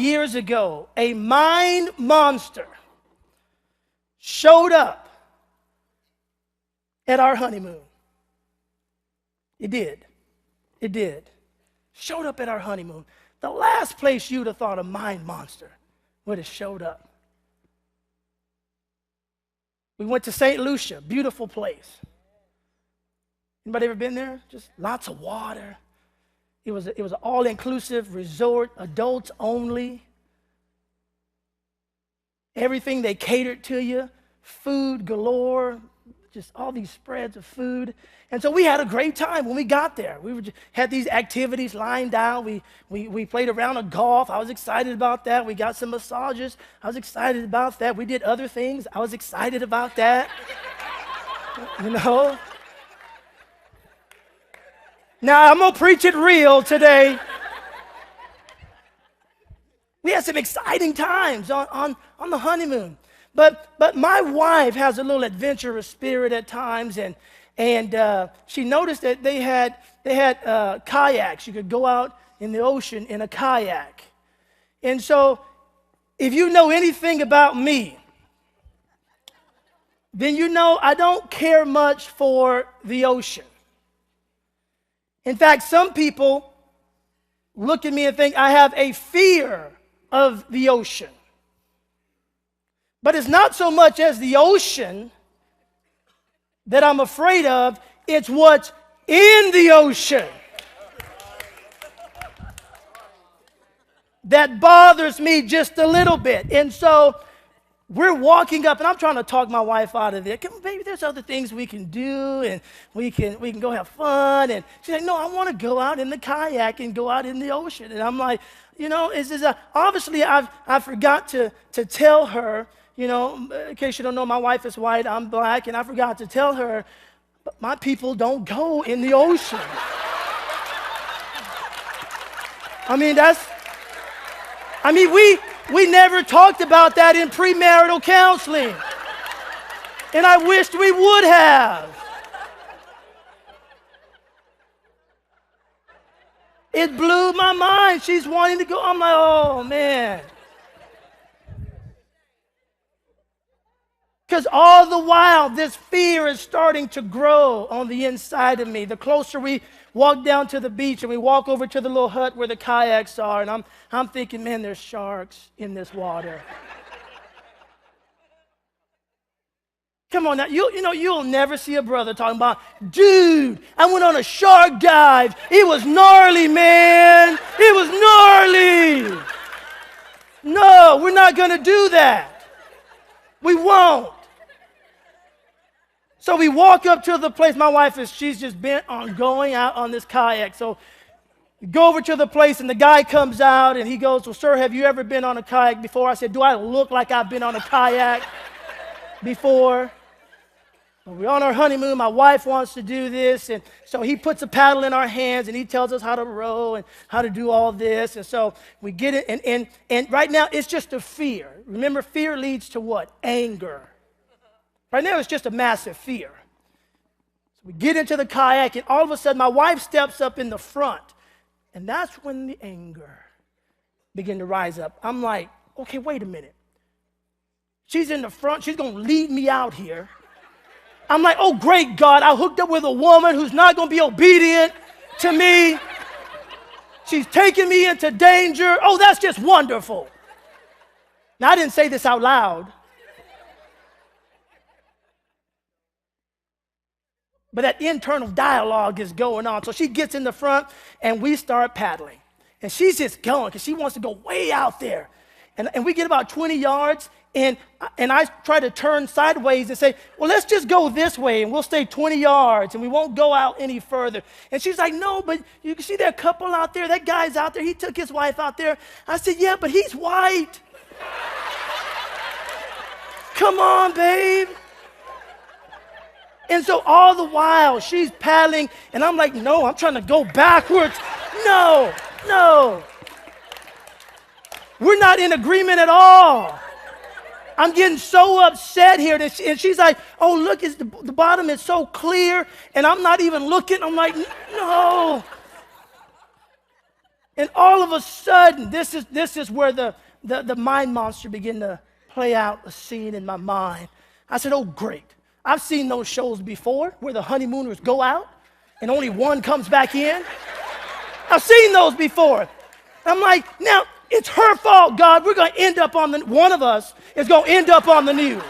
years ago, a mind monster showed up at our honeymoon. It did. It did. Showed up at our honeymoon. The last place you'd have thought a mind monster would have showed up. We went to St. Lucia, beautiful place. Anybody ever been there? Just lots of water. It was an all-inclusive resort, adults only. Everything they catered to you, food galore, just all these spreads of food. And so we had a great time when we got there. Had these activities lined out. We played a round of golf. I was excited about that. We got some massages. I was excited about that. We did other things. I was excited about that. You know? Now, I'm going to preach it real today. We had some exciting times on the honeymoon. But my wife has a little adventurous spirit at times, and she noticed that they had kayaks. You could go out in the ocean in a kayak. And so if you know anything about me, then you know I don't care much for the ocean. In fact, some people look at me and think I have a fear of the ocean. But it's not so much as the ocean that I'm afraid of, it's what's in the ocean that bothers me just a little bit. And so we're walking up, and I'm trying to talk my wife out of it. Baby, there's other things we can do, and we can go have fun. And she's like, no, I want to go out in the kayak and go out in the ocean. And I'm like, you know, obviously I forgot to tell her, you know, in case you don't know, my wife is white, I'm black, and I forgot to tell her, but my people don't go in the ocean. We never talked about that in premarital counseling. And I wished we would have. It blew my mind. She's wanting to go. I'm like, oh, man. Because all the while, this fear is starting to grow on the inside of me. The closer we walk down to the beach and we walk over to the little hut where the kayaks are, and I'm thinking, man, there's sharks in this water. Come on now, you'll never see a brother talking about, dude, I went on a shark dive. It was gnarly, man. It was gnarly. No, we're not going to do that. We won't. So we walk up to the place. My wife she's just bent on going out on this kayak. So we go over to the place, and the guy comes out, and he goes, well, sir, have you ever been on a kayak before? I said, do I look like I've been on a kayak before? Well, we're on our honeymoon. My wife wants to do this. And so he puts a paddle in our hands, and he tells us how to row and how to do all this. And so we get it. And right now, it's just a fear. Remember, fear leads to what? Anger. Right now, it's just a massive fear. So we get into the kayak, and all of a sudden, my wife steps up in the front. And that's when the anger began to rise up. I'm like, okay, wait a minute. She's in the front. She's going to lead me out here. I'm like, oh, great God, I hooked up with a woman who's not going to be obedient to me. She's taking me into danger. Oh, that's just wonderful. Now, I didn't say this out loud. But that internal dialogue is going on. So she gets in the front, and we start paddling. And she's just going because she wants to go way out there. And we get about 20 yards, and I try to turn sideways and say, well, let's just go this way, and we'll stay 20 yards, and we won't go out any further. And she's like, no, but you can see that couple out there. That guy's out there. He took his wife out there. I said, yeah, but he's white. Come on, babe. And so all the while, she's paddling, and I'm like, no, I'm trying to go backwards. No. We're not in agreement at all. I'm getting so upset here. And she's like, oh, look, the bottom is so clear, and I'm not even looking. I'm like, no. And all all of a sudden, this is where the mind monster began to play out a scene in my mind. I said, oh, great. I've seen those shows before where the honeymooners go out and only one comes back in. I've seen those before. I'm like, now, it's her fault, God. We're going to end up one of us is going to end up on the news.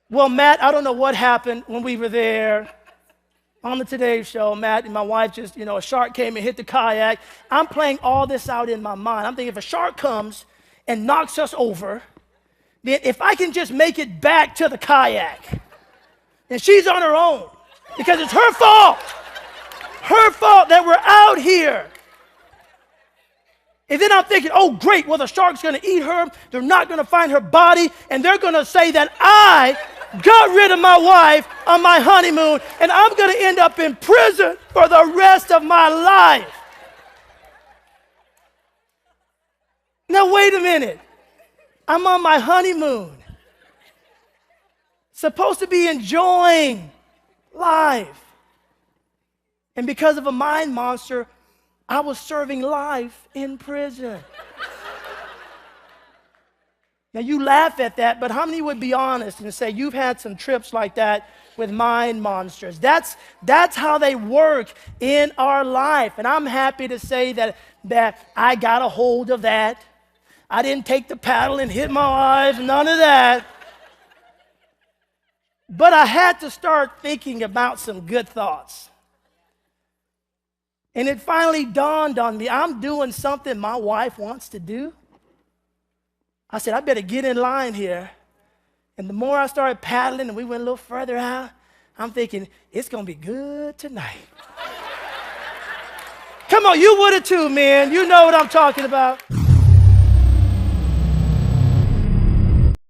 Well, Matt, I don't know what happened when we were there on the Today Show. Matt and my wife just, a shark came and hit the kayak. I'm playing all this out in my mind. I'm thinking if a shark comes and knocks us over, then if I can just make it back to the kayak, and she's on her own because it's her fault. Her fault that we're out here. And then I'm thinking, oh, great, well, the shark's going to eat her. They're not going to find her body, and they're going to say that I got rid of my wife on my honeymoon, and I'm going to end up in prison for the rest of my life. Now, wait a minute. I'm on my honeymoon. Supposed to be enjoying life. And because of a mind monster, I was serving life in prison. Now, you laugh at that, but how many would be honest and say you've had some trips like that with mind monsters? That's how they work in our life. And I'm happy to say that I got a hold of that. I didn't take the paddle and hit my wife, none of that. But I had to start thinking about some good thoughts. And it finally dawned on me, I'm doing something my wife wants to do. I said, I better get in line here. And the more I started paddling and we went a little further out, I'm thinking, it's going to be good tonight. Come on, you would have too, man. You know what I'm talking about.